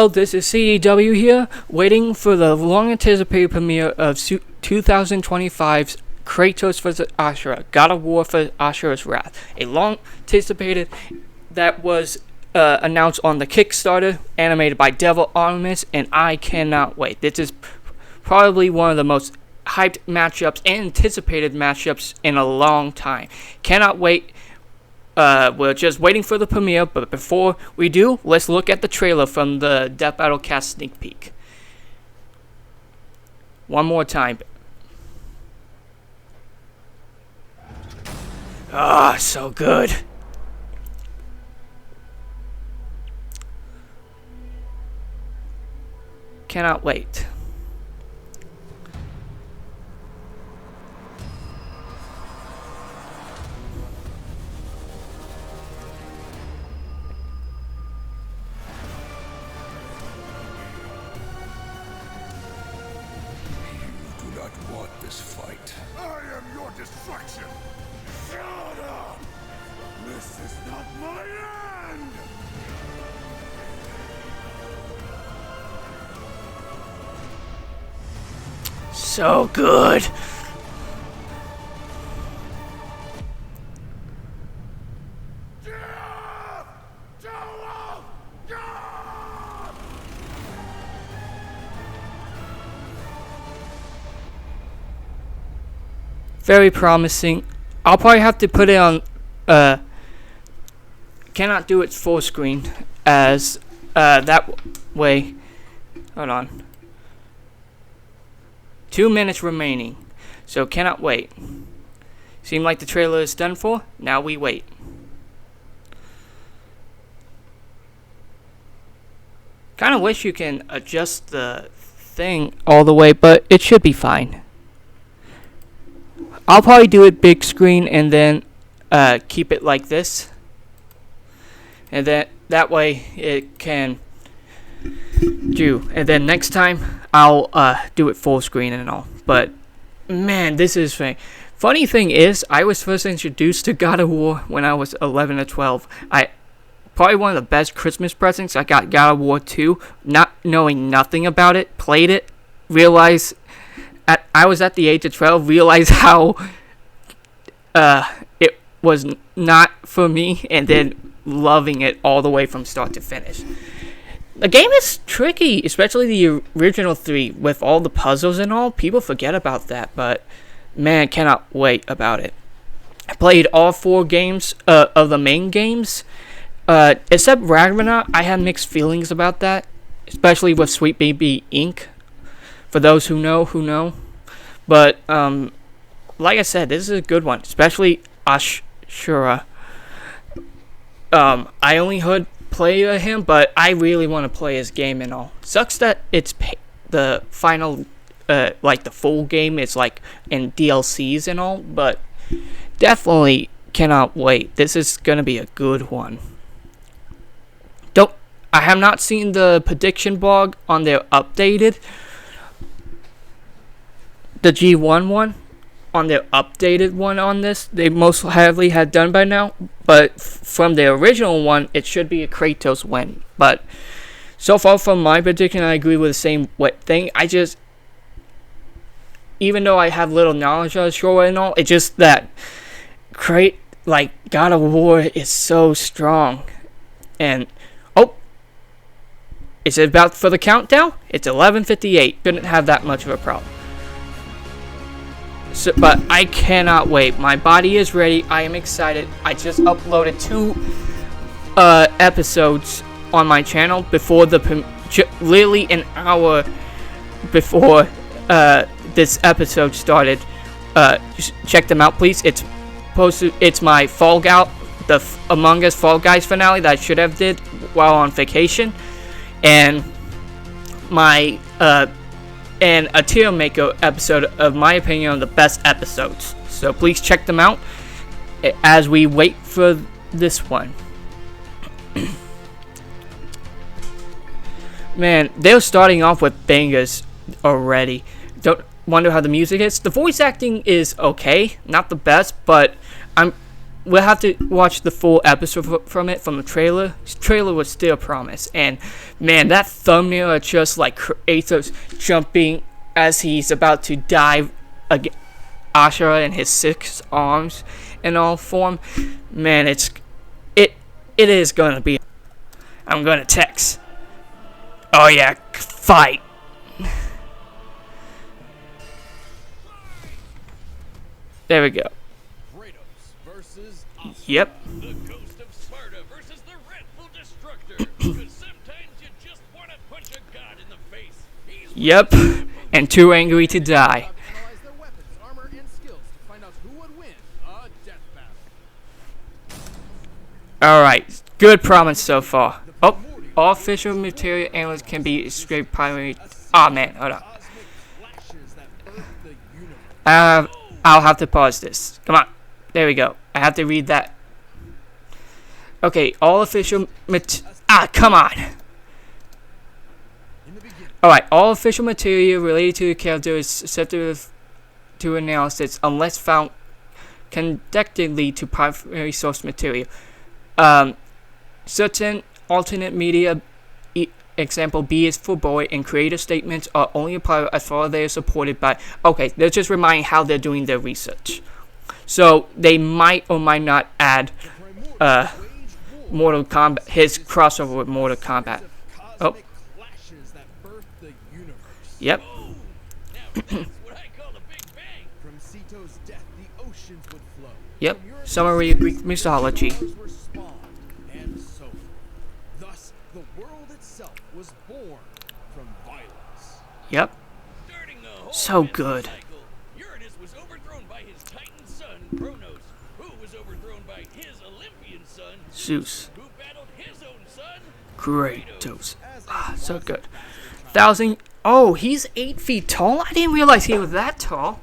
Hello, this is CEW here, waiting for the long-anticipated premiere of 2025's Kratos vs. Asura, God of War for Asura's Wrath. A long-anticipated that was announced on the Kickstarter, animated by Devil Artemis, and I cannot wait. This is probably one of the most hyped matchups and anticipated matchups in a long time. Cannot wait. We're just waiting for the premiere, but before we do, let's look at the trailer from the Death Battle Cast sneak peek. One more time. Ah, so good. Cannot wait. This fight. I am your destruction! Shut up! This is not my end! So good. Very promising. I'll probably have to put it on, cannot do it full screen as, that way. Hold on. 2 minutes remaining. So cannot wait. Seem like the trailer is done for. Now we wait. Kinda wish you can adjust the thing all the way, but it should be fine. I'll probably do it big screen and then keep it like this, and then that way it can do. And then next time I'll do it full screen and all. But man, this is funny thing is, I was first introduced to God of War when I was 11 or 12. Probably one of the best Christmas presents. I got God of War 2, not knowing nothing about it, played it, realized. I was at the age of 12, realized how it was not for me, and then loving it all the way from start to finish. The game is tricky, especially the original 3, with all the puzzles and all. People forget about that, but man, cannot wait about it. I played all 4 games of the main games, except Ragnarok. I had mixed feelings about that, especially with Sweet Baby Inc. For those who know. But, like I said, this is a good one. Especially Asura. I only heard play of him, but I really want to play his game and all. Sucks that it's the final, like the full game is like in DLCs and all. But definitely cannot wait. This is going to be a good one. I have not seen the prediction blog on their updated. The G1 one, on their updated one on this, they most heavily had done by now, but from the original one, it should be a Kratos win. But so far from my prediction, I agree with the same thing. Even though I have little knowledge of Asura and all, it's just that God of War is so strong. And is it about for the countdown? It's 11:58. Shouldn't have that much of a problem. So, but I cannot wait. My body is ready. I am excited. I just uploaded 2 episodes on my channel before literally an hour before this episode started. Just check them out, please. It's posted. It's my the Among Us Fall Guys finale that I should have did while on vacation, and my and a tier maker episode of my opinion on the best episodes. So please check them out as we wait for this one. Man, they're starting off with bangers already. Don't wonder how the music is. The voice acting is okay, not the best, but we'll have to watch the full episode from it, from the trailer. The trailer was still promise, and man, that thumbnail is just like Kratos jumping as he's about to dive against Asura in his 6 arms in all form. Man, it is gonna be. I'm gonna text. Oh yeah, fight. There we go. Yep. The ghost of Sparta versus the Wrathful Destructor. Because sometimes you just want to punch a god in the face. Yep. And too angry to die. Analyze their weapons, armor, and skills to find out who would win a death battle. Alright. Good promise so far. Oh. All official material analysts can be scraped primary. Ah, man. Hold on. I'll have to pause this. Come on. There we go. I have to read that. Okay, all official come on. Alright, all official material related to the character is susceptible to analysis unless found connectedly to primary source material. Certain alternate media, example B is for boy, and creative statements are only applied as far as they are supported by. Okay, they're just reminding how they're doing their research. So they might or might not add Mortal Kombat, his crossover with Mortal Kombat. Oh. Yep. Yep. Summary of Greek mythology. Thus, the world itself was born from violence. Yep. So good. Uranus was overthrown by his Titan son, Kronos, who was overthrown by his Olympian son, Zeus. who battled his own son, Kratos. Ah, so good. 1,000. Oh, he's 8 feet tall? I didn't realize he was that tall.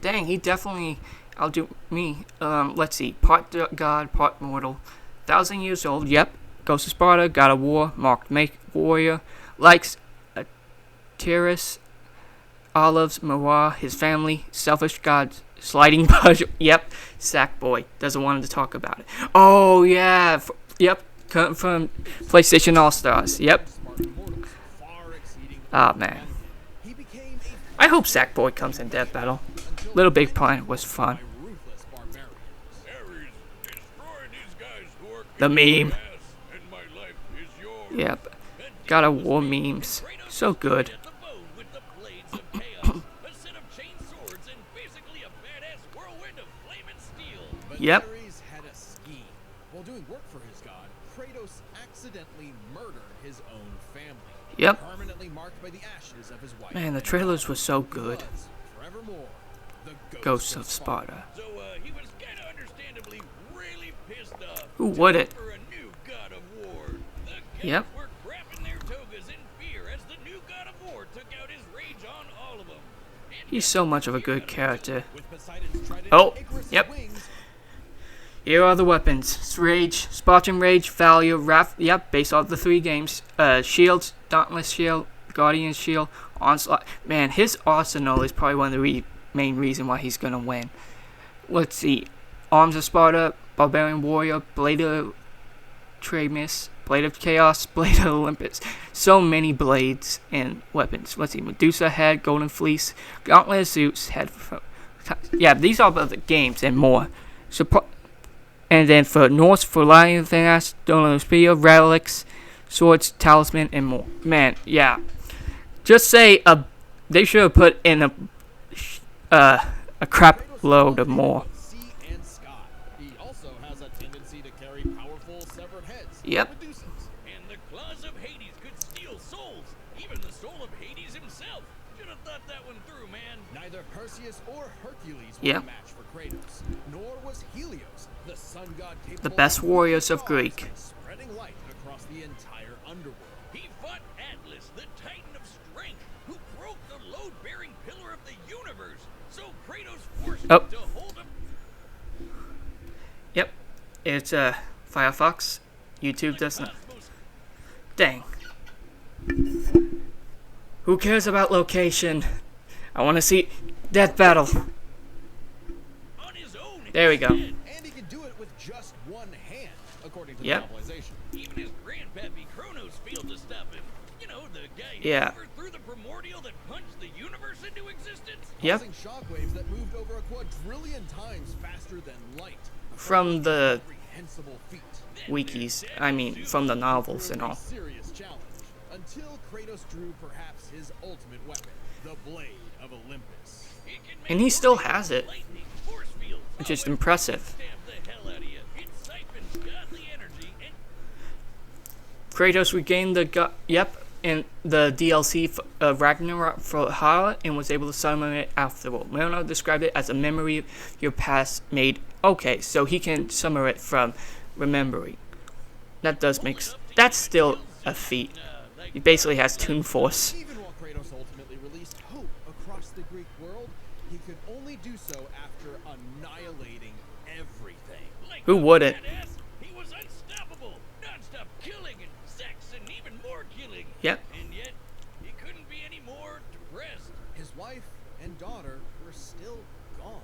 Dang, he definitely outdo me. Let's see. Part god, part mortal. 1,000 years old. Yep. Ghost of Sparta, god of war, marked warrior. Likes Terrace, olives, Mawar, his family, selfish god, sliding budget. Yep. Sackboy. Doesn't want to talk about it. Oh, yeah. Yep. Come from PlayStation All-Stars. Yep. Ah, man. I hope Sackboy comes in Death Battle. Little Big Planet was fun. The meme. Yep. God of War memes. So good. Yep. While doing work for his god, Kratos accidentally murdered his own family. Yep. Permanently marked by the ashes of his wife. Man, the trailers were so good. Forevermore, the Ghosts of Sparta. So he was kind of understandably really pissed off. Who wouldn't? For a new god of war. The Yep. were crapping their togas in fear as the new god of war took out his rage on all of them. He's so much of a good character. with Poseidon's trident Oh, and Icarus' yep. wings. Here are the weapons. Rage, Spartan Rage, Value, Wrath. Yep, based off the 3 games. Shields, Dauntless Shield, Guardian Shield, Onslaught. Man, his arsenal is probably one of the main reason why he's gonna win. Let's see. Arms of Sparta, Barbarian Warrior, Blade of Tremis, Blade of Chaos, Blade of Olympus. So many blades and weapons. Let's see. Medusa Head, Golden Fleece, Gauntlet of Zeus, Head. Yeah, these are about the games and more. And then for Norse, for Lion Thanatos, Donald Spear, Relics, Swords, Talisman, and more. Man, yeah. Just say they should have put in a crap load of more. Sea and sky. He also has a tendency to carry powerful severed heads. Yep. Medusa's. And the claws of Hades could steal souls. Even the soul of Hades himself. Should have thought that one through, man. Neither Perseus or Hercules were Yep. a match for Kratos, nor was Helios, the sun god capable The best of warriors of stars Greek. and spreading light across the entire underworld. He fought Atlas, the Titan of Strength, who broke the load-bearing pillar of the universe. So Kratos forced Oh. him to hold him. Yep. It's Firefox. YouTube doesn't. Dang. Who cares about location? I want to see Death Battle. On his own. There we go. And he can do it with according to Yep. the novelization. Even his grandpappy Kronos failed to stop him. You know, the guy who Yeah. overthrew the primordial that punched the universe into existence. Yep. Causing shockwaves that moved over a quadrillion times faster than light. From the Incomprehensible feat. wikis, I mean, from the novels and Proved a all. serious challenge until Kratos drew perhaps his ultimate weapon, the Blade of Olympus. It can make And he still tornadoes, has it, lightning, force fields, which is oh, and impressive. stab the hell out of you. It siphons godly energy and Kratos regained the in the DLC of Ragnarok for Hara and was able to summon it afterward. Leonardo described it as a memory your past made. Okay, so he can summon it from remembering. That does make that's still a feat. He basically has Toon Force. Even while Kratos ultimately released hope across the Greek world, he could only do so after annihilating everything. like Who a wouldn't? badass, he was unstoppable. Non-stop killing and sex and even more killing. Yep. And yet, he couldn't be any more depressed. His wife and daughter were still gone.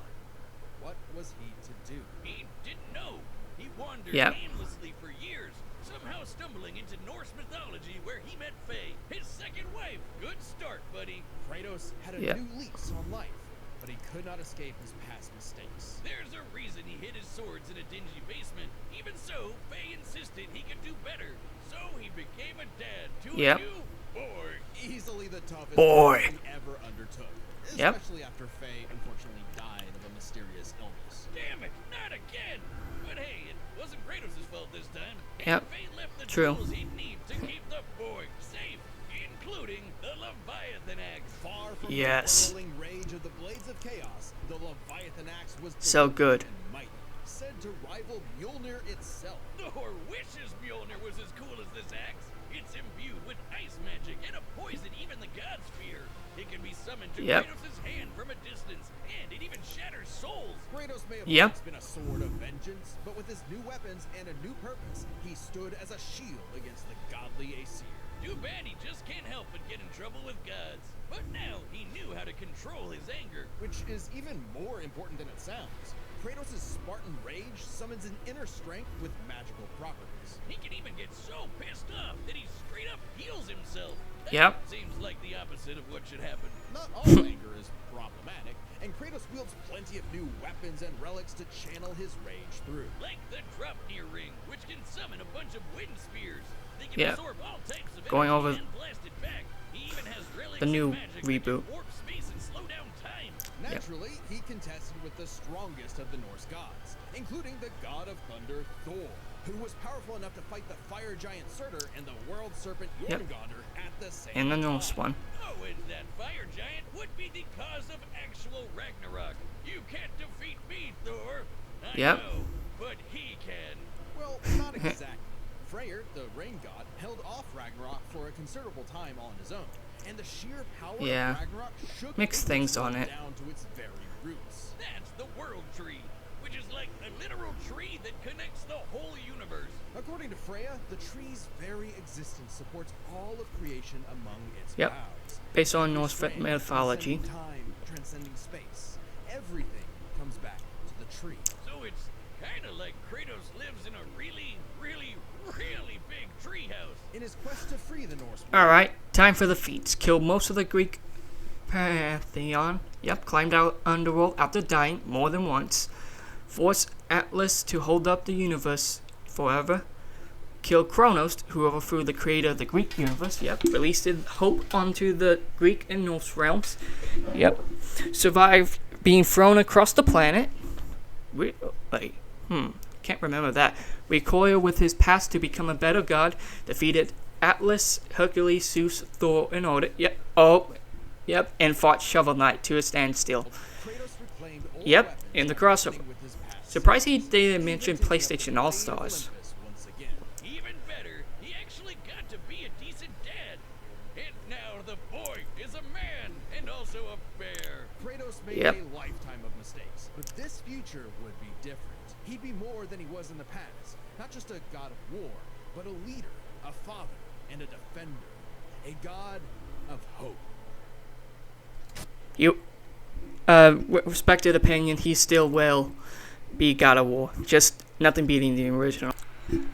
What was he to do? He didn't know. He wandered Yep. aimlessly for years, somehow stumbling into Norse mythology where he met Faye, his second wife. Good start, buddy. Kratos had a Yep. new lease on life, but he could not escape his past mistakes. There's a reason he hid his swords in a dingy basement. Even so, Faye insisted he could do better. So he became a dad to Yep. a new boy. Easily the toughest Boy. task he ever undertook, Yep. especially after Faye unfortunately died of a mysterious illness. Damn it, not again! But hey, it wasn't Kratos' fault this time. Yep. Faye left the True. tools he'd need to keep the boy safe, including the Leviathan axe. Far from Yes. the whirling rage of the Blades of Chaos, the Leviathan axe was So deliberate good. and mighty, said to rival Mjolnir itself. Thor wishes Mjolnir was as cool as this axe. It's imbued with ice magic and a poison even the gods fear. It can be summoned to Yep. Kratos' hand from a distance, and it even shatters souls. Kratos may have Yep. once been a sword of vengeance, but with his new weapons and a new purpose, he stood as a shield against the godly Asir. Too bad he just can't help but get in trouble with gods. But now he knew how to control his anger. Which is even more important than it sounds. Kratos' Spartan rage summons an inner strength with magical properties. He can even get so pissed off that he straight up heals himself. That Yep. seems like the opposite of what should happen. Not all anger is problematic, and Kratos wields plenty of new weapons and relics to channel his rage through. Like the Draupnir ring, which can summon a bunch of wind spears. They can Yeah. absorb all types of Going energy over and blast it back. He even has relics the new of magic that can reboot. warp space and slow down time. Naturally, he contested with the strongest of the Norse gods, including the god of thunder Thor, who was powerful enough to fight the fire giant Surtur and the world serpent Yep. Jormungandr at the same And the time. Norse one. Oh, and that fire giant would be the cause of actual Ragnarok. You can't defeat me, Thor. I Yep. know, but he can. Well, not exactly. Freyr, the rain god, held off Ragnarok for a considerable time on his own, and the sheer power Yeah. of Ragnarok shook Mixed things on it. down to its very roots. That's the world tree, which is like a literal tree that connects the whole universe. According to Freya, the tree's very existence supports all of creation among its Yep. boughs. Based on Every Norse strand mythology. transcending time, transcending space. Everything comes back to the tree. So it's kind of like Kratos lives in a really, really, really big treehouse. In his quest to free the Norse world, Alright, time for the feats. Killed most of the Greek pantheon. Yep, climbed out underworld after dying more than once. Forced Atlas to hold up the universe forever. Killed Kronos, who overthrew the creator of the Greek universe. Yep, released hope onto the Greek and Norse realms. Yep. Survived being thrown across the planet. Can't remember that. Recoiled with his past to become a better god. Defeated Atlas, Hercules, Zeus, Thor, and Odin. Yep. And fought Shovel Knight to a standstill. Kratos reclaimed old Yep, weapons in the and crossover. reckoning with his past Surprised he self. didn't Even mention taking up PlayStation the All-Stars. Blade of Olympus once again. Even better, he actually got to be a decent dad. And now the boy is a man and also a bear. Kratos made Yep. a lifetime of mistakes, but this future would be different. He'd be more than he was in the past. Not just a god of war, but a leader, a father, and a defender. A god of hope. Respected opinion, he still will be God of War. Just nothing beating the original.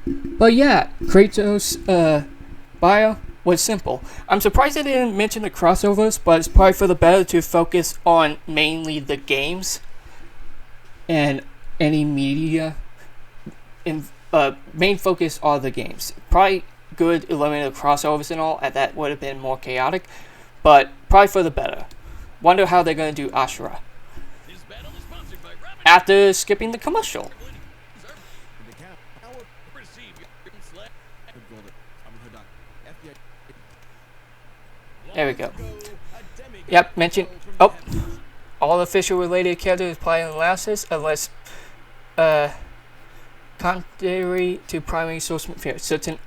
But yeah, Kratos' bio was simple. I'm surprised they didn't mention the crossovers, but it's probably for the better to focus on mainly the games and any media. Main focus are the games. Probably good eliminate the crossovers and all, and that would have been more chaotic, but probably for the better. Wonder how they're gonna do Asura This battle is sponsored by Robin. after skipping the commercial. The count. Our Receive your slap. There we go. go, a demigod Yep, mention. fell from Oh, the heavens. all official related characters playing louses unless contrary to primary source material. Certain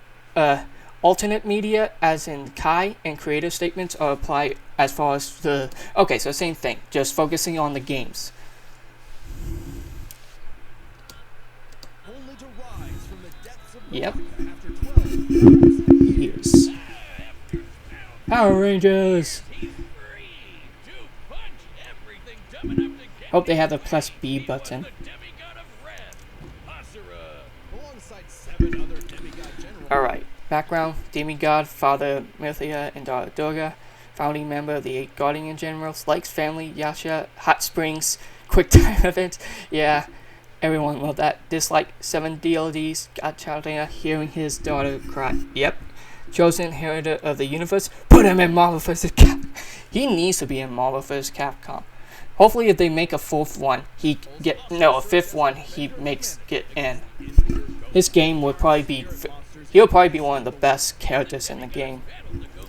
alternate media, as in Kai and creative statements, are applied as far as the. Okay, so same thing, just focusing on the games. Only to rise from the depths of Yep. Naraka after 12 years. Yes. Power Rangers. He's free to punch everything dumb enough to get Hope they have the in his plus way. B He was button. the demigod of wrath, Asura. Alongside 7 other demigod generals. Alright, background: demigod, father Mithia and daughter Durga, founding member of the 8 Guardian Generals, likes family, Yasha, hot springs, quick time events. Yeah, everyone loved that. Dislike 7 DLDs, got Chaldea hearing his daughter cry. Yep. Chosen inheritor of the universe, put him in Marvel vs. Cap. He needs to be in Marvel vs. Capcom. Hopefully, if they make a 4th one, a 5th one, he makes it in. His game would probably be, he'll probably be one of the best characters in the game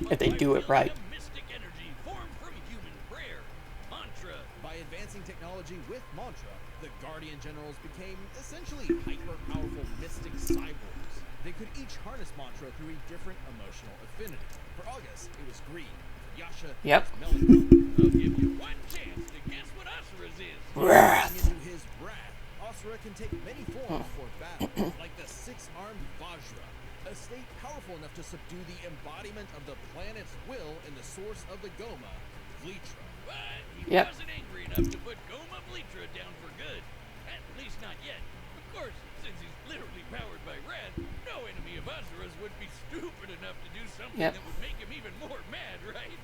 if they do it right. Mystic energy formed from human prayer. Mantra. By advancing technology with Mantra, the Guardian Generals became essentially hyper-powerful mystic cyborgs. They could each harness Mantra through a different emotional affinity. For August, it was greed. For Yasha, Yep. it was melancholy. I'll give you one chance to guess what Asura's is. Wrath. Into his wrath, Asura can take many forms for battle, like the 6-armed Vajra, a state powerful enough to subdue the embodiment of the planet's will in the source of the Goma, Vlitra. But he Yep. wasn't angry enough to put Goma Vlitra down for good. At least not yet. Of course, since he's literally powered by wrath, no enemy of Asura's would be stupid enough to do something Yep. that would make him even more mad, right?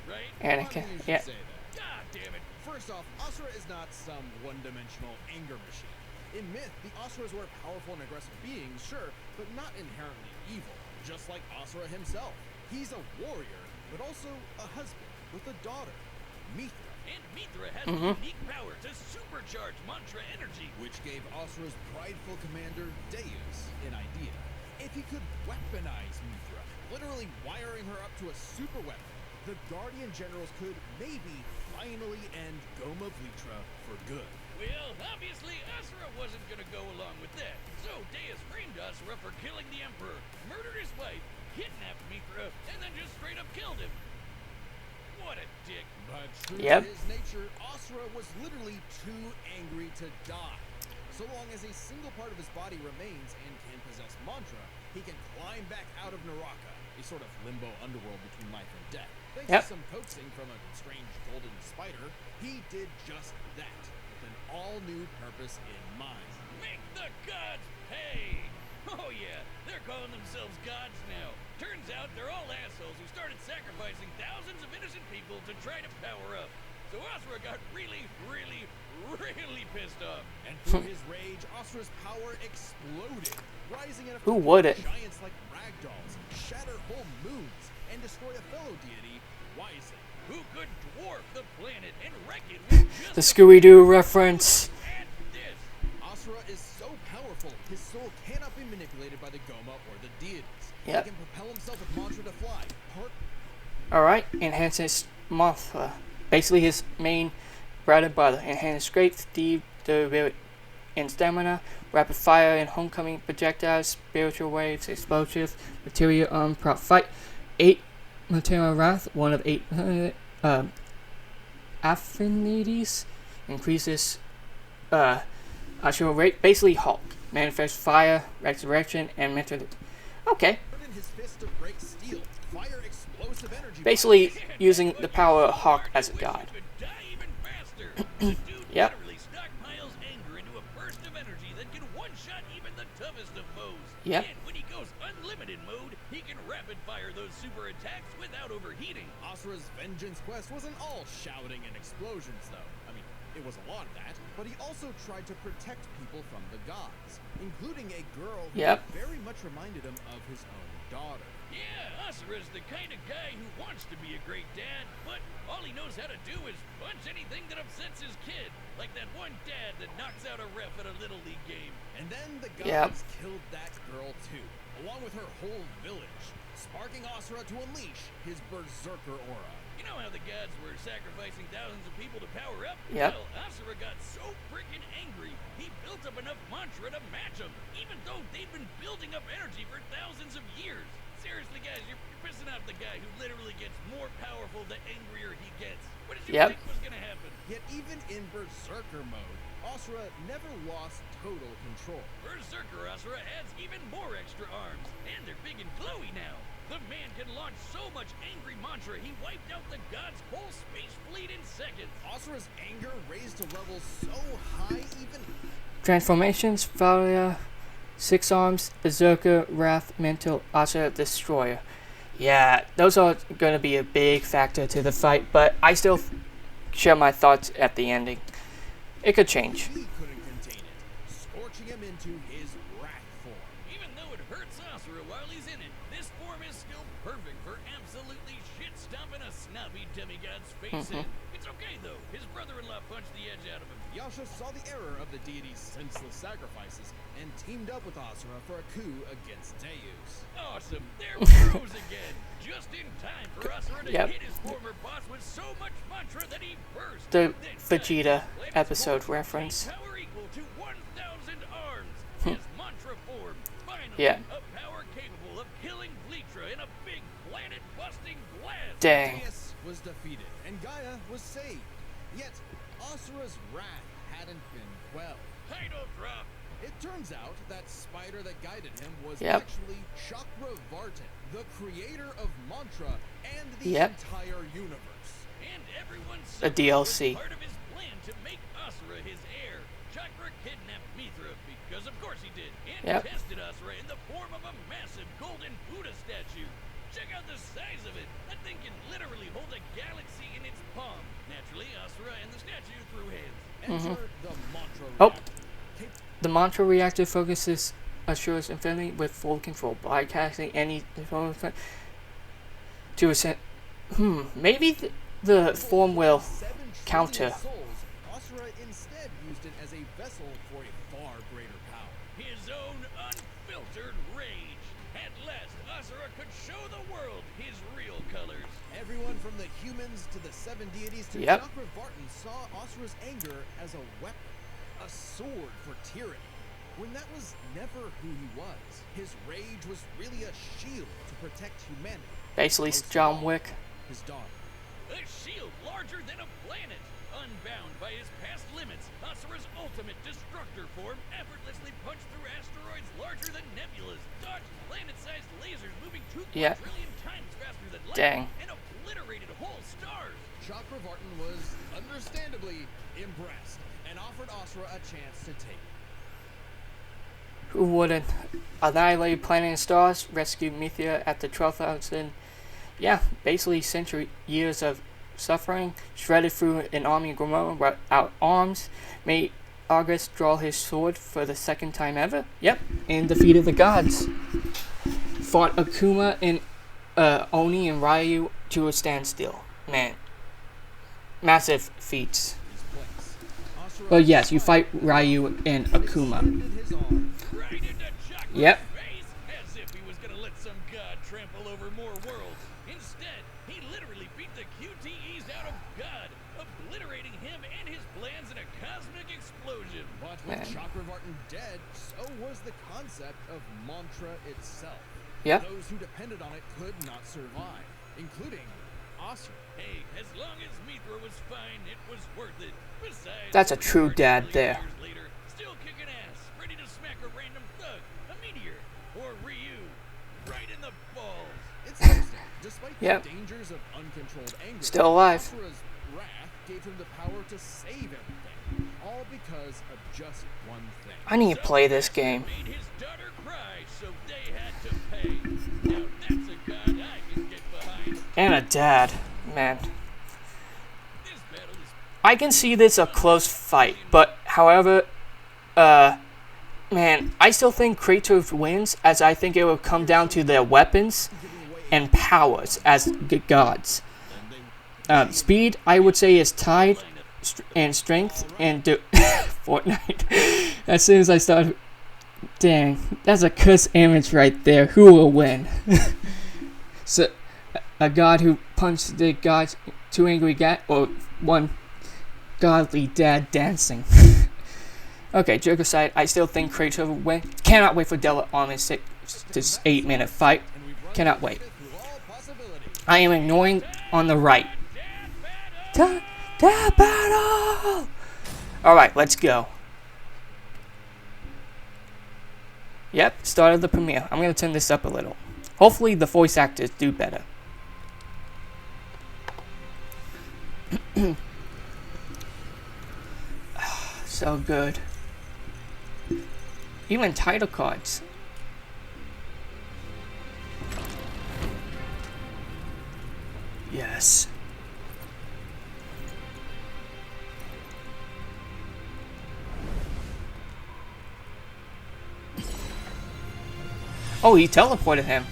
Right? Anakin. Funny you should Yeah. say that. God damn it. First off, Asura is not some one-dimensional anger machine. In myth, the Asuras were powerful and aggressive beings, sure, but not inherently evil, just like Asura himself. He's a warrior, but also a husband with a daughter, Mithra, And Mithra has the unique power to supercharge mantra energy. which gave Asura's prideful commander, Deus, an idea. If he could weaponize Mithra, literally wiring her up to a super weapon, the Guardian Generals could maybe finally end Goma Vlitra for good. Well, obviously Asura wasn't gonna go along with that. So Deus framed Asura for killing the Emperor, murdered his wife, kidnapped Mithra, and then just straight up killed him. What a dick. But true Yep. to his nature, Asura was literally too angry to die. So long as a single part of his body remains and can possess mantra, he can climb back out of Naraka, a sort of limbo underworld between life and death. Thanks Yep. to some coaxing from a strange golden spider, he did just that, with an all-new purpose in mind. Make the gods pay! Oh yeah, they're calling themselves gods now. Turns out they're all assholes who started sacrificing thousands of innocent people to try to power up. So Asura got really pissed off. And through his rage, Asura's power exploded, rising enough Who to wouldn't? kill giants like ragdolls, shatter whole moons, and destroy a fellow deity, Wisely. Who could dwarf the planet and wreck it with just The Scooby-Doo reference. at this? Asura is so powerful, his soul cannot be manipulated by the Goma or the deities. Yep. He can propel himself with mantra to fly. Alright, enhances Mothra. Basically his main bread and butter. Enhanced strength, speed, durability, and stamina. Rapid fire and homecoming projectiles. Spiritual waves, explosive, material arm, prop fight. 8 material wrath, one of 8 affinities. Increases Ashura rate. Basically Hulk. Manifest fire, resurrection, and mental. Okay. In his fist to break steel. Fire explosive energy. Basically using the power of Hawk as a Wish god. he could die even faster. The dude Yep. literally stockpiles anger into a burst of energy that can one-shot even the Yep. And when he goes unlimited mode, he can rapid fire those super attacks without overheating. Asura's vengeance quest wasn't all shouting and explosions, though. I mean, it was a lot of that, but he also tried to protect people from the gods, including a girl who Yep. very much reminded him of his own daughter. Yeah, Asura's the kind of guy who wants to be a great dad, but all he knows how to do is punch anything that upsets his kid. Like that one dad that knocks out a ref at a Little League game. And then the Yep. gods killed that girl too, along with her whole village, sparking Asura to unleash his berserker aura. You know how the gods were sacrificing thousands of people to power up? Yep. Well, Asura got so freaking angry, he built up enough mantra to match them, even though they'd been building up energy for thousands of years. Seriously, guys, you're pissing off the guy who literally gets more powerful the angrier he gets. What did you Yep. think was gonna happen? Yet even in berserker mode, Asura never lost total control. Berserker Asura adds even more extra arms, and they're big and glowy now. The man can launch so much angry mantra, he wiped out the god's whole space fleet in seconds. Asura's anger raised to levels so high even Transformations, Valia, 6 Arms, Berserker, Wrath, Mental, Asura, Destroyer. Yeah, those are going to be a big factor to the fight, but I still share my thoughts at the ending. It could change. he couldn't contain it, scorching him into his wrath form. Even though it hurts Asura while he's in it, this form is still perfect for absolutely shit-stomping a snobby demigod's face in. It's okay, though. His brother-in-law punched the edge out of him. Yasha saw the error of the deity's senseless sacrifices and teamed up with Asura for a coup against Deus. Awesome. There goes again. Just in time for Asura to Yep. hit his former boss with so much mantra that he burst. The Then Vegeta planet's episode form reference. gained power equal to 1,000 arms. His mantra form. Finally, Yeah. a power capable of killing Vlitra in a big planet-busting blast. Dang. Deus was defeated and Gaia was saved. Yet Asura's wrath hadn't been quelled. Title drop. It turns out that spider that guided him was Yep. actually Chakravartin, the creator of mantra and the Yep. entire universe. And everyone A DLC. was part of his plan to make Asura his heir. Chakra kidnapped Mithra because of course he did, and Yep. tested Asura in the form of a massive golden Buddha statue. Check out the size of it. That thing can literally hold a galaxy in its palm. Naturally, Asura and the statue threw hands. Enter the mantra Oh. reactor. The Mantra Reactor focuses Asura's infinity with full control, bypassing any to ascend. Maybe the form will 7 trillion counter. souls, Asura instead used it as a vessel for a far greater power. His own unfiltered rage. At last, Asura could show the world his real colors. Everyone from the humans to the 7 deities to Yep. Chakravartin saw Asura's anger as a weapon, a sword for tyranny, when that was never who he was. His rage was really a shield to protect humanity. Basically, John Wick. His daughter. A shield larger than a planet. Unbound by his past limits, Asura's ultimate destructor form effortlessly punched through asteroids larger than nebulas, dodged planet-sized lasers moving 2 Yep. quadrillion times faster than light, Dang. and obliterated whole stars. Chakravartin was understandably impressed and offered Asura a chance to take it. Who wouldn't? Annihilate planet and stars, rescue Mithra at the 12,000. Yeah, basically century years of suffering, shredded through an army of Grimoire without arms, made August draw his sword for the second time ever. Yep, and defeated the gods. Fought Akuma and Oni and Ryu to a standstill. Man, massive feats. His place. Asura But yes, you fight Ryu and Akuma. extended his arm. Right into Chakra's Yep. face, as if he was gonna let some god trample over more worlds. Instead, he literally beat the QTEs out of God, obliterating him and his plans in a cosmic explosion. But with Man. Chakravartin dead, so was the concept of mantra itself. Yep. Those who depended on it could not survive, including Asura. Hey, as long as Mithra was fine, it was worth it. Besides, That's a true 3 dad million there. years later, still kicking ass, ready to smack a random thug, a meteor, or Ryu, right in the balls. It's interesting. Despite Yep. the dangers of uncontrolled anger, Still alive. Asura's wrath gave him the power to save everything, all because of just one thing. I need to play this game. Made his daughter cry, so they had to pay. Now that's a god I can get behind. And a dad. Man. This battle is I can see this a close fight, but however, man, I still think Kratos wins, as I think it will come down to their weapons and powers as gods. Speed, I would say, is tied, and strength, and Fortnite. As soon as I start, dang, that's a cuss image right there. Who will win? So, a god who punched the gods, two angry guys, or one godly dad dancing. Okay, joke aside, I still think Kratos will win. Cannot wait for Della Armor's 6 to 8-minute fight. Cannot wait. I am ignoring on the right. Dad battle! Alright, let's go. Yep, started the premiere. I'm going to turn this up a little. Hopefully the voice actors do better. So good. Even title cards. Yes. Oh, he teleported him.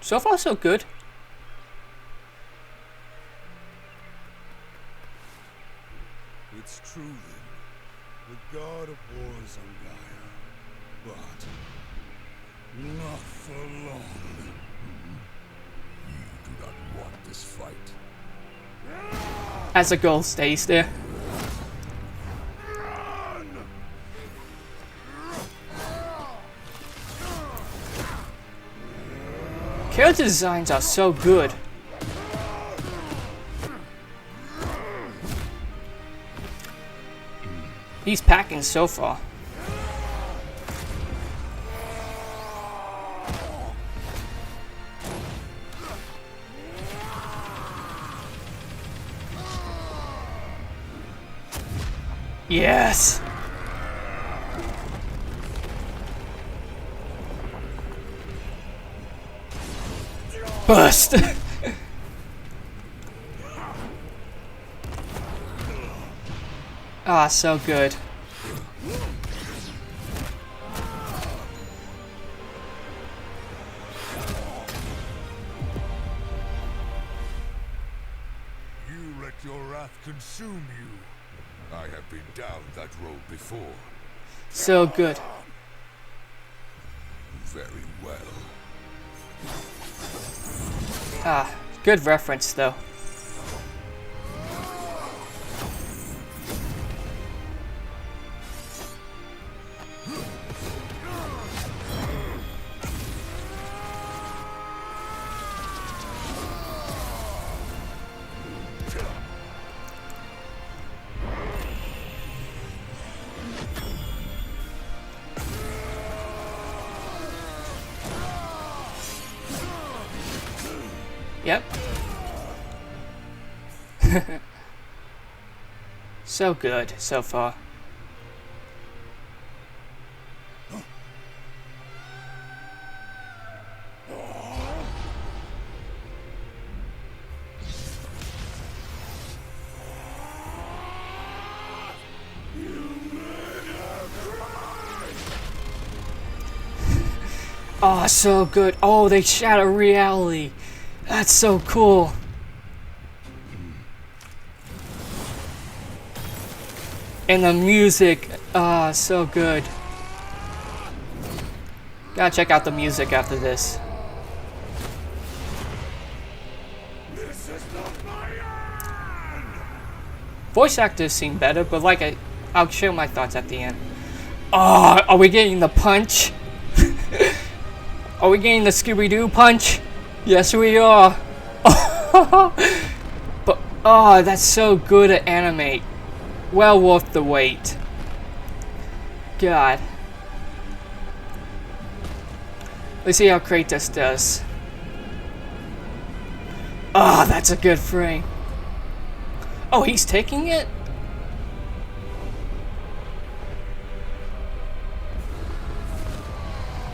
So far, so good. It's true then. The god of war is on Gaia. But not for long. You do not want this fight. As the girl stays there. Character designs are so good. He's packing so far. Yes. Bust. Ah, so good. You let your wrath consume you. I have been down that road before. So good. Very well. Ah, good reference though. Yep. So good so far. Oh, so good. Oh, they shatter reality. That's so cool. And the music, so good. Gotta check out the music after this. This is not my end! Voice actors seem better, but like I'll share my thoughts at the end. Oh, are we getting the punch? Are we getting the Scooby-Doo punch? Yes, we are. But, oh, that's so good at animate. Well worth the wait. God. Let's see how Kratos does. Oh, that's a good frame. Oh, he's taking it?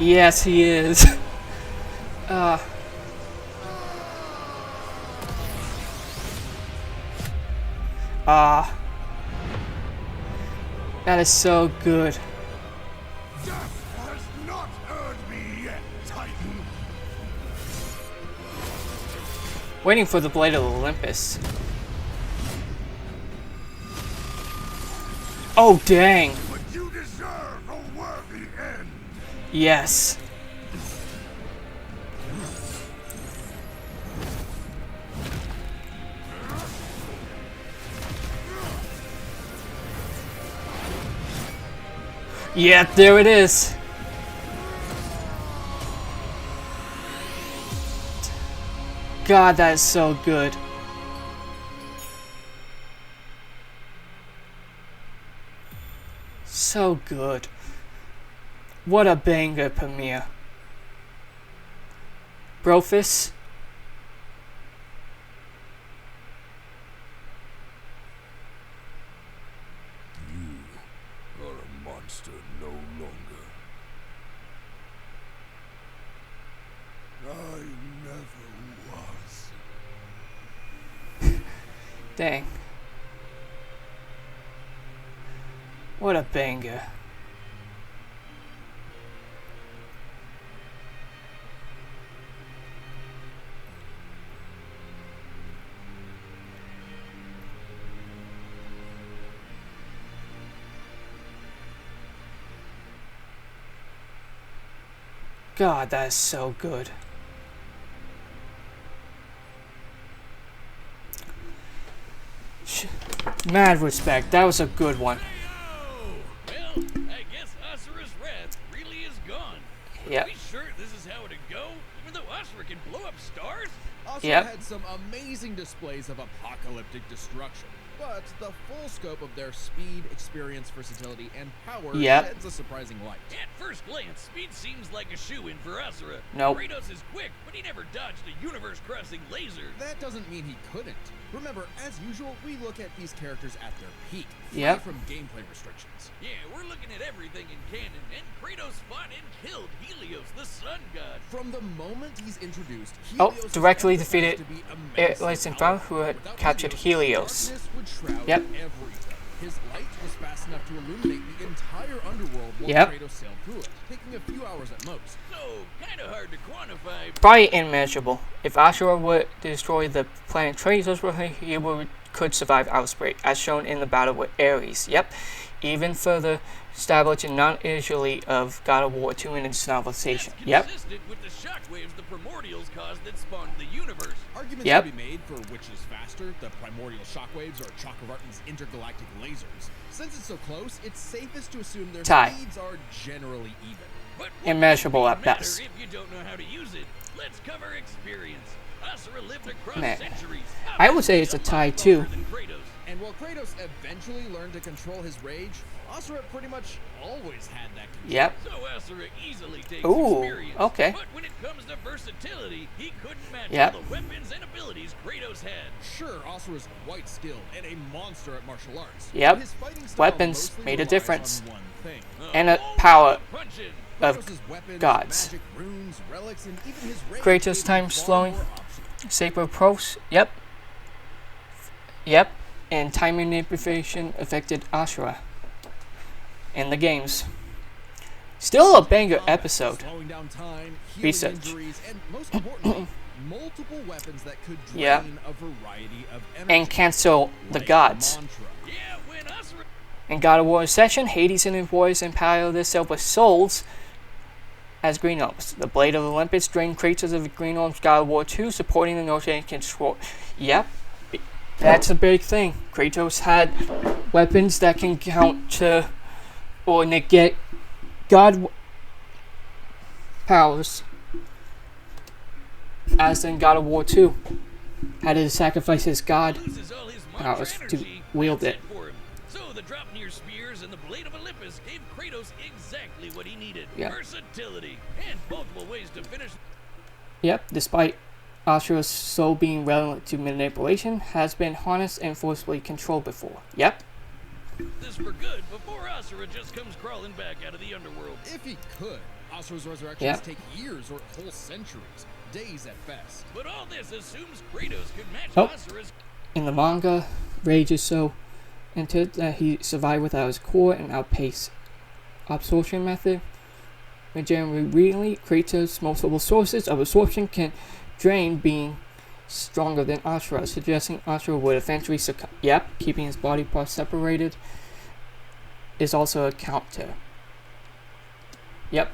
Yes, he is. That is so good. Death has not heard me yet, Titan. Waiting for the Blade of Olympus. Oh, dang. But you deserve a worthy end. Yes. Yeah, there it is. God, that is so good. So good. What a banger premiere. Brofist. You are a monster no longer. I never was. Dang. What a banger. God, that is so good. Mad respect. That was a good one. Well, I guess Asura's wrath really is gone. Yep. Are we sure this is how it'd go? Even though Asura can blow up stars? Asura Yep. had some amazing displays of apocalyptic destruction, but the full scope of their speed, experience, versatility, and power Yep. sheds a surprising light. At first glance, speed seems like a shoe-in for Asura. Nope. Kratos is quick, but he never dodged a universe-crossing laser. That doesn't mean he couldn't. Remember, as usual, we look at these characters at their peak, free Yep. from gameplay restrictions. Yeah, we're looking at everything in canon, and Kratos fought and killed Helios, the sun god. From the moment he's introduced, Oh, Helios is directly emphasized defeated to be immensely Lysanthra, powerful. who had Without captured Helios. darkness would shroud Yep. everything. His light was fast enough to illuminate the entire underworld while Yep. Kratos sailed through it, taking a few hours at most. So, kinda hard to quantify. Probably immeasurable. If Asura would destroy the planet Kratos, he could survive outbreak, as shown in the battle with Ares. Yep. Even further establishing non-issue of God of War 2 in its novelization. That's Yep. consistent with the shockwaves the primordials caused that spawned the universe. Arguments Yep. can be made for which is faster, the primordial shockwaves or Chakravartin's intergalactic lasers. Since it's so close, it's safest to assume their Tie. speeds are generally even. But what Immeasurable does at it matter best. if you don't know how to use it? Let's cover experience. Asura lived across Man. centuries. I would say it's a Obviously tie, lot too. longer than Kratos. And while Kratos eventually learned to control his rage, Asura pretty much always had that control. Yep. So Asura easily takes Ooh, experience. okay. But when it comes to versatility, he couldn't match Yep. all the weapons and abilities Kratos had. Sure, Asura's quite skilled and a monster at martial arts. Yep. but his fighting style Weapons mostly made a relies difference. on one thing. And a whole power lot of punching. of Kratos' weapons, gods. magic, runes, relics, and even his rage Kratos gave him time far slowing. more options. Saber pros. Yep. Yep. And time manipulation affected Asura in the games. Still a banger Combat, episode. Slowing down time, healing Research. injuries, and most importantly, multiple weapons that could drain Yeah. a variety of energy. And cancel the like gods. mantra. Yeah, when Asura In God of War section, Hades and his warriors empower themselves with souls as Green Orbs. The Blade of Olympus drained Kratos of the Green Orbs God of War 2, supporting the notion and control. Yep. That's a big thing. Kratos had weapons that can counter or negate God powers, as in God of War 2. had to sacrifice his god Loses all his powers mantra to energy. wield That's it. for him. So the Dropnir spears and the Blade of Olympus gave Kratos exactly what he needed. Yeah. Versatility and multiple ways to finish. Yep, despite Asura's soul being relevant to manipulation, has been harnessed and forcibly controlled before. Yep. This for good before Asura just comes crawling back out of the underworld. If he could, Asura's resurrections Yeah. take years or whole centuries, days at best. But all this assumes Kratos could match Oh. Asura's. In the manga, Rage is so into that he survived without his core and outpace absorption method. Regeneratively, Kratos' multiple sources of absorption can drain being stronger than Asura, suggesting Asura would eventually succumb. Yep, keeping his body parts separated is also a counter. Yep.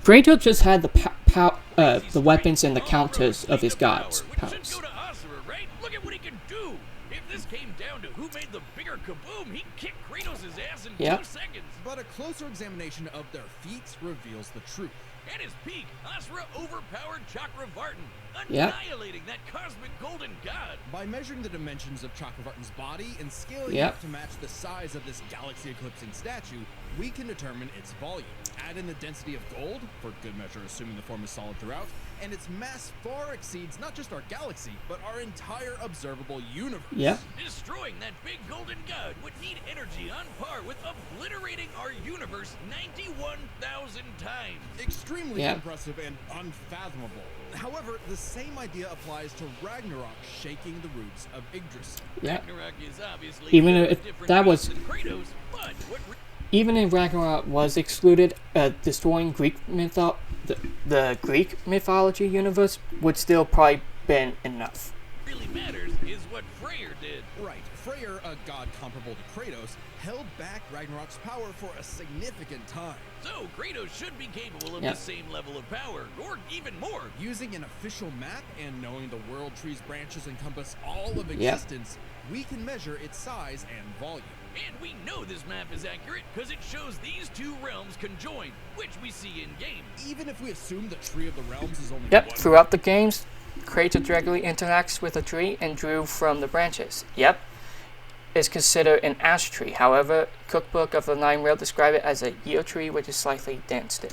Kratos just had the weapons and the counters of his gods' Which should powers. go to Asura, right? Look at what he can do. If this came down to who made the bigger kaboom, he'd kick Kratos' ass in Yep. 2 seconds. But a closer examination of their feats reveals the truth. At his peak, Asura overpowered Chakravartin, Yep. annihilating that cosmic golden god. By measuring the dimensions of Chakravartin's body and scaling Yep. it to match the size of this galaxy-eclipsing statue, we can determine its volume. Add in the density of gold, for good measure assuming the form is solid throughout, and its mass far exceeds not just our galaxy, but our entire observable universe. Yep. Destroying that big golden god would need energy on par with obliterating our universe 91,000 times. Extremely Yeah. impressive and unfathomable. However, the same idea applies to Ragnarok shaking the roots of Yggdrasil. Yep. Ragnarok is obviously Even a if different that beast was- than Kratos, but what Even if Ragnarok was excluded, destroying the Greek mythology universe would still probably been enough. really matters is what Freyr did. Right, Freyr, a god comparable to Kratos, held back Ragnarok's power for a significant time. So Kratos should be capable of Yeah. the same level of power, or even more. Using an official map and knowing the world tree's branches encompass all of Yep. existence, we can measure its size and volume. And we know this map is accurate because it shows these two realms conjoined, which we see in game. Even if we assume the Tree of the Realms is only Yep, one throughout the games, Kratos regularly interacts with a tree and drew from the branches. Yep, is considered an ash tree. However, Cookbook of the Nine Realms describe it as a year tree, which is slightly denser.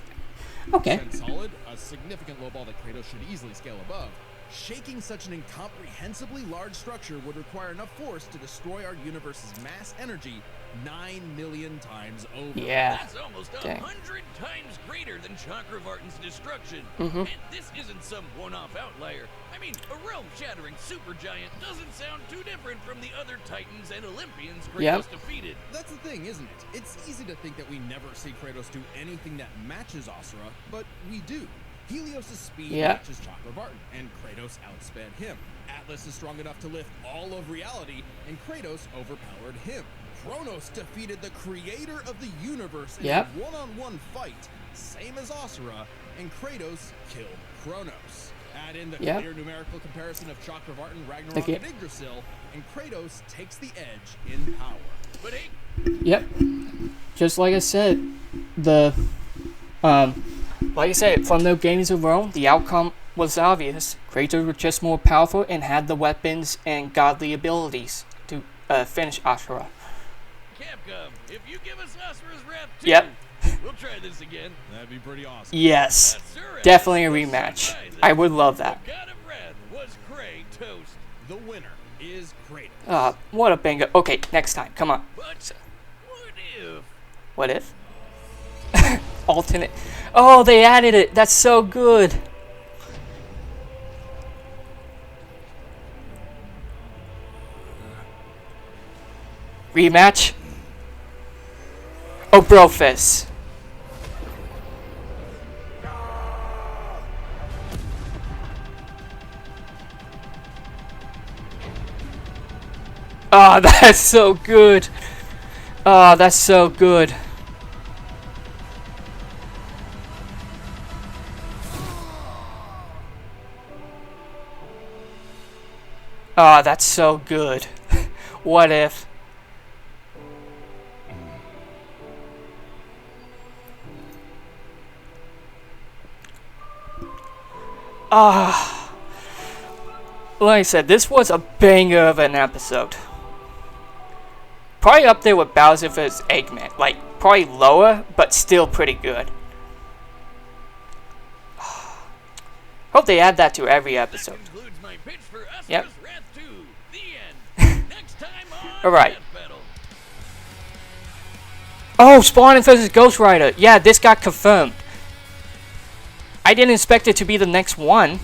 Okay. percent solid, a significant low ball that Kratos should easily scale above. Shaking such an incomprehensibly large structure would require enough force to destroy our universe's mass energy 9 million times over. Yeah. That's almost Dang. 100 times greater than Chakravartin's destruction. Mhm. And this isn't some one-off outlier. I mean, a realm-shattering supergiant doesn't sound too different from the other Titans and Olympians Kratos Yep. defeated. That's the thing, isn't it? It's easy to think that we never see Kratos do anything that matches Asura, but we do. Helios' speed Yeah. matches Chakravartin, and Kratos outsped him. Atlas is strong enough to lift all of reality, and Kratos overpowered him. Kronos defeated the creator of the universe in Yep. a one-on-one fight, same as Asura, and Kratos killed Kronos. Add in the Yep. clear numerical comparison of Chakravartin, Ragnarok, Okay. and Yggdrasil, and Kratos takes the edge in power. But hey, Yep. Just like I said, from the games of Rome, the outcome was obvious. Kratos was just more powerful and had the weapons and godly abilities to finish Asura. Capcom, if you give us Asura's Wrath too, Yep. we'll try this again. That'd be pretty awesome. Yes. Asura Definitely a was rematch. surprising. I would love that. The God of Wrath was Kratos. The winner is Kratos. What a banger. Okay, next time. Come on. But what if? What if? Alternate. Oh, they added it. That's so good. Rematch. Oh, Brofist. Oh, that's so good. Oh, that's so good. Oh, that's so good. What if? like I said, this was a banger of an episode. Probably up there with Bowser vs. Eggman. Like, probably lower, but still pretty good. Hope they add that to every episode. That concludes my pitch for Asura's Yep. Wrath 2. The end. Next time on Alright. Death Battle. Oh, Spawn vs. Ghost Rider. Yeah, this got confirmed. I didn't expect it to be the next one.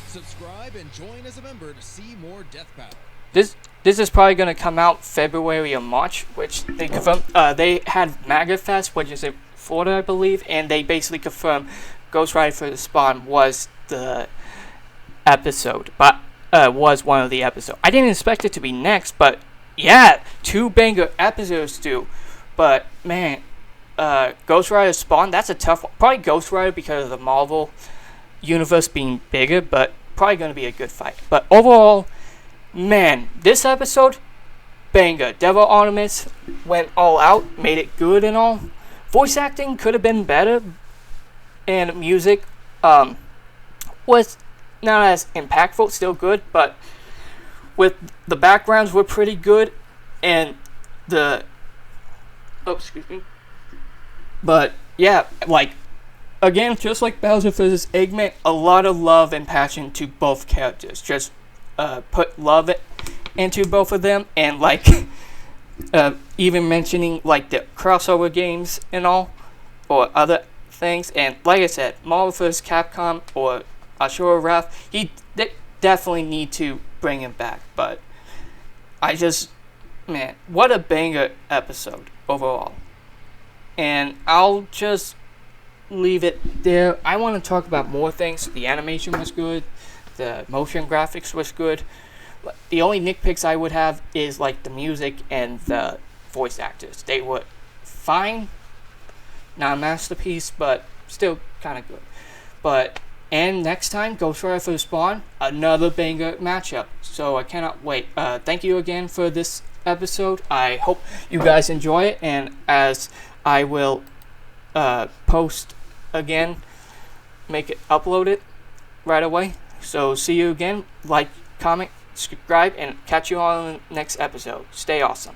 Subscribe and join as a member to see more Death Battle. This is probably gonna come out February or March, which they confirmed. They had MAGA Fest, which is in Florida, I believe, and they basically confirmed Ghost Rider for the Spawn was the episode, but was one of the episodes. I didn't expect it to be next, but yeah, 2 banger episodes too. But man, Ghost Rider Spawn, that's a tough one. Probably Ghost Rider because of the Marvel universe being bigger, but probably gonna be a good fight. But overall, man, this episode, banger. Devil Ornaments went all out, made it good and all. Voice acting could have been better, and music was not as impactful, still good, but with the backgrounds were pretty good, and but yeah, like again, just like Bowser vs. Eggman, a lot of love and passion to both characters. Just put love into both of them, and like even mentioning like the crossover games and all, or other things. And like I said, Marvel vs. Capcom or Asura Wrath, they definitely need to bring him back. But man, what a banger episode overall. And I'll just leave it there. I want to talk about more things. The animation was good. The motion graphics was good. The only nitpicks I would have is like the music and the voice actors. They were fine. Not a masterpiece, but still kind of good. And next time, Ghost Rider for the Spawn, another banger matchup. So I cannot wait. Thank you again for this episode. I hope you guys enjoy it, and as I will post again, upload it right away. So see you again. Like, comment, subscribe, and catch you on the next episode. Stay awesome.